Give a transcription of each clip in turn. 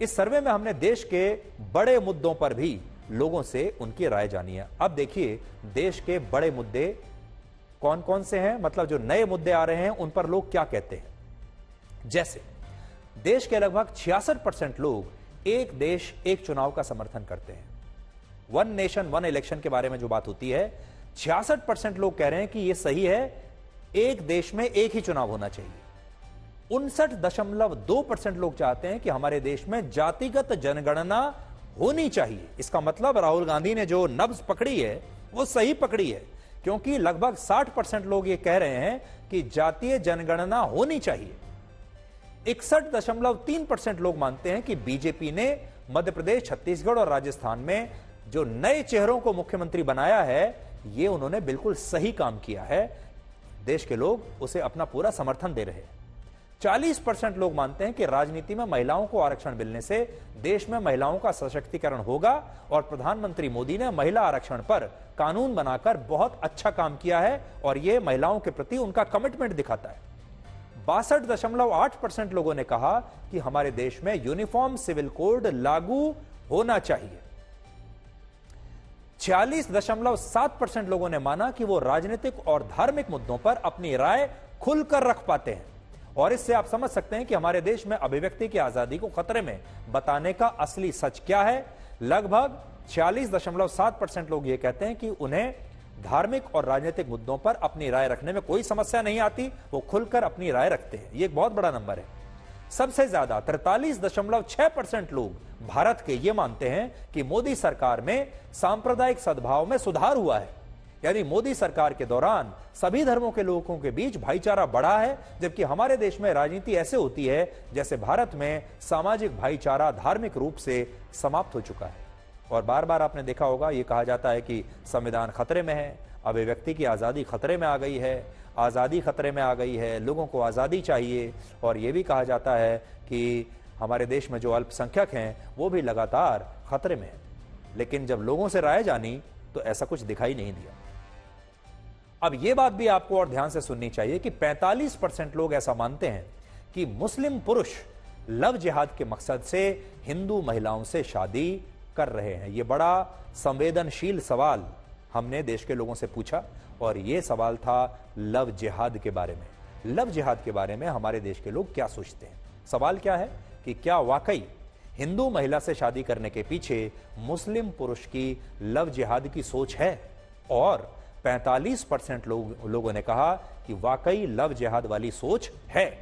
इस सर्वे में हमने देश के बड़े मुद्दों पर भी लोगों से उनकी राय जानी है। अब देखिए देश के बड़े मुद्दे कौन कौन से हैं, मतलब जो नए मुद्दे आ रहे हैं उन पर लोग क्या कहते हैं। जैसे देश के लगभग 66% लोग एक देश एक चुनाव का समर्थन करते हैं। वन नेशन वन इलेक्शन के बारे में जो बात होती है, 66% लोग कह रहे हैं कि यह सही है, एक देश में एक ही चुनाव होना चाहिए। 59.2% लोग चाहते हैं कि हमारे देश में जातिगत जनगणना होनी चाहिए। इसका मतलब राहुल गांधी ने जो नब्ज पकड़ी है वो सही पकड़ी है, क्योंकि लगभग 60% लोग ये कह रहे हैं कि जातीय जनगणना होनी चाहिए। 61.3% लोग मानते हैं कि बीजेपी ने मध्य प्रदेश, छत्तीसगढ़ और राजस्थान में जो नए चेहरों को मुख्यमंत्री बनाया है, ये उन्होंने बिल्कुल सही काम किया है। देश के लोग उसे अपना पूरा समर्थन दे रहे हैं। 40% लोग मानते हैं कि राजनीति में महिलाओं को आरक्षण मिलने से देश में महिलाओं का सशक्तिकरण होगा और प्रधानमंत्री मोदी ने महिला आरक्षण पर कानून बनाकर बहुत अच्छा काम किया है और यह महिलाओं के प्रति उनका कमिटमेंट दिखाता है। 62.8% लोगों ने कहा कि हमारे देश में यूनिफॉर्म सिविल कोड लागू होना चाहिए। 46.7% लोगों ने माना कि वो राजनीतिक और धार्मिक मुद्दों पर अपनी राय खुलकर रख पाते हैं। और इससे आप समझ सकते हैं कि हमारे देश में अभिव्यक्ति की आजादी को खतरे में बताने का असली सच क्या है। लगभग 46.7% लोग यह कहते हैं कि उन्हें धार्मिक और राजनीतिक मुद्दों पर अपनी राय रखने में कोई समस्या नहीं आती, वो खुलकर अपनी राय रखते हैं। यह एक बहुत बड़ा नंबर है। सबसे ज्यादा 43.6% लोग भारत के ये मानते हैं कि मोदी सरकार में सांप्रदायिक सद्भाव में सुधार हुआ है, यानी मोदी सरकार के दौरान सभी धर्मों के लोगों के बीच भाईचारा बढ़ा है, जबकि हमारे देश में राजनीति ऐसे होती है जैसे भारत में सामाजिक भाईचारा धार्मिक रूप से समाप्त हो चुका है। और बार बार आपने देखा होगा ये कहा जाता है कि संविधान खतरे में है, अभिव्यक्ति की आजादी खतरे में आ गई है, आजादी खतरे में आ गई है, लोगों को आजादी चाहिए। और यह भी कहा जाता है कि हमारे देश में जो अल्पसंख्यक हैं वो भी लगातार खतरे में है। लेकिन जब लोगों से राय जानी तो ऐसा कुछ दिखाई नहीं दिया। अब यह बात भी आपको और ध्यान से सुननी चाहिए कि 45% लोग ऐसा मानते हैं कि मुस्लिम पुरुष लव जिहाद के मकसद से हिंदू महिलाओं से शादी कर रहे हैं। यह बड़ा संवेदनशील सवाल हमने देश के लोगों से पूछा और यह सवाल था लव जिहाद के बारे में। लव जिहाद के बारे में हमारे देश के लोग क्या सोचते हैं? सवाल क्या है कि क्या वाकई हिंदू महिला से शादी करने के पीछे मुस्लिम पुरुष की लव जिहाद की सोच है? और 45% लोगों ने कहा कि वाकई लव जिहाद वाली सोच है,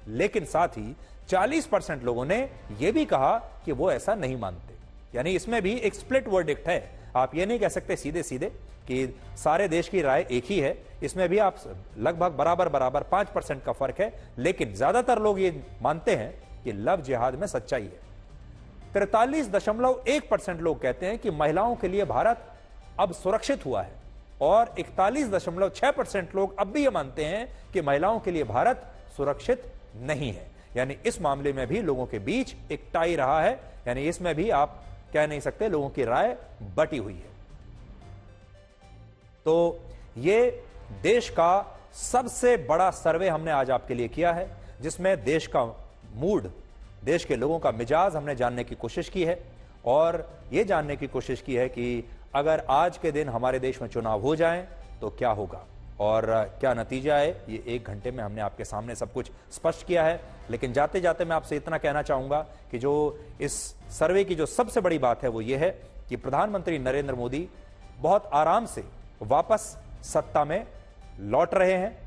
लेकिन साथ ही 40% लोगों ने यह भी कहा कि वो ऐसा नहीं मानते। यानी इसमें भी एक स्प्लिट वर्डिक्ट है। आप ये नहीं कह सकते सीधे सीधे कि सारे देश की राय एक ही है। इसमें भी आप लगभग बराबर 5% का फर्क है, लेकिन ज्यादातर लोग ये मानते हैं कि लव जिहाद में सच्चाई है। 43.1% लोग कहते हैं कि महिलाओं के लिए भारत अब सुरक्षित हुआ है और 41.6% लोग अब भी ये मानते हैं कि महिलाओं के लिए भारत सुरक्षित नहीं है। यानी इस मामले में भी लोगों के बीच एक टाई रहा है, यानी इसमें भी आप कह नहीं सकते लोगों की राय बटी हुई है। तो ये देश का सबसे बड़ा सर्वे हमने आज आपके लिए किया है, जिसमें देश का मूड, देश के लोगों का मिजाज हमने जानने की कोशिश की है और यह जानने की कोशिश की है कि अगर आज के दिन हमारे देश में चुनाव हो जाएं तो क्या होगा और क्या नतीजा है। ये 1 घंटे में हमने आपके सामने सब कुछ स्पष्ट किया है। लेकिन जाते जाते मैं आपसे इतना कहना चाहूंगा कि जो इस सर्वे की जो सबसे बड़ी बात है वो ये है कि प्रधानमंत्री नरेंद्र मोदी बहुत आराम से वापस सत्ता में लौट रहे हैं।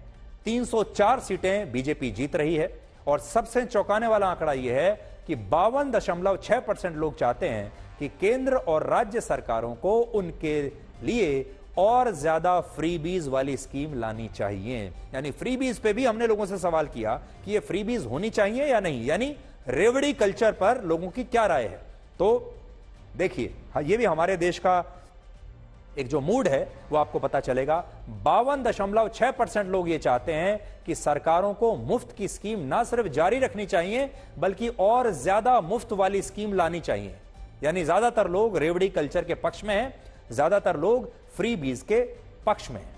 304 सीटें बीजेपी जीत रही है और सबसे चौंकाने वाला आंकड़ा यह है कि 52.6% लोग चाहते हैं कि केंद्र और राज्य सरकारों को उनके लिए और ज्यादा फ्रीबीज वाली स्कीम लानी चाहिए। यानी फ्रीबीज पे भी हमने लोगों से सवाल किया कि ये फ्रीबीज होनी चाहिए या नहीं, यानी रेवड़ी कल्चर पर लोगों की क्या राय है। तो देखिए ये भी हमारे देश का एक जो मूड है वो आपको पता चलेगा। 52.6% लोग ये चाहते हैं कि सरकारों को मुफ्त की स्कीम ना सिर्फ जारी रखनी चाहिए बल्कि और ज्यादा मुफ्त वाली स्कीम लानी चाहिए। यानी ज्यादातर लोग रेवड़ी कल्चर के पक्ष में हैं, ज्यादातर लोग फ्री बीज के पक्ष में हैं।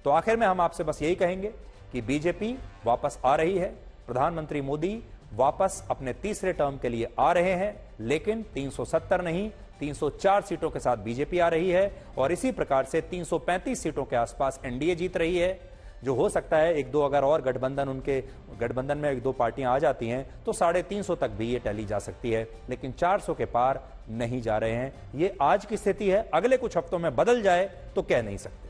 तो आखिर में हम आपसे बस यही कहेंगे कि बीजेपी वापस आ रही है, प्रधानमंत्री मोदी वापस अपने तीसरे टर्म के लिए आ रहे हैं, लेकिन 370 नहीं 304 सीटों के साथ बीजेपी आ रही है और इसी प्रकार से 335 सीटों के आसपास एनडीए जीत रही है। जो हो सकता है एक दो अगर और गठबंधन में एक दो पार्टियां आ जाती हैं तो 350 तक भी ये टैली जा सकती है, लेकिन 400 के पार नहीं जा रहे हैं। ये आज की स्थिति है, अगले कुछ हफ्तों में बदल जाए तो कह नहीं सकते।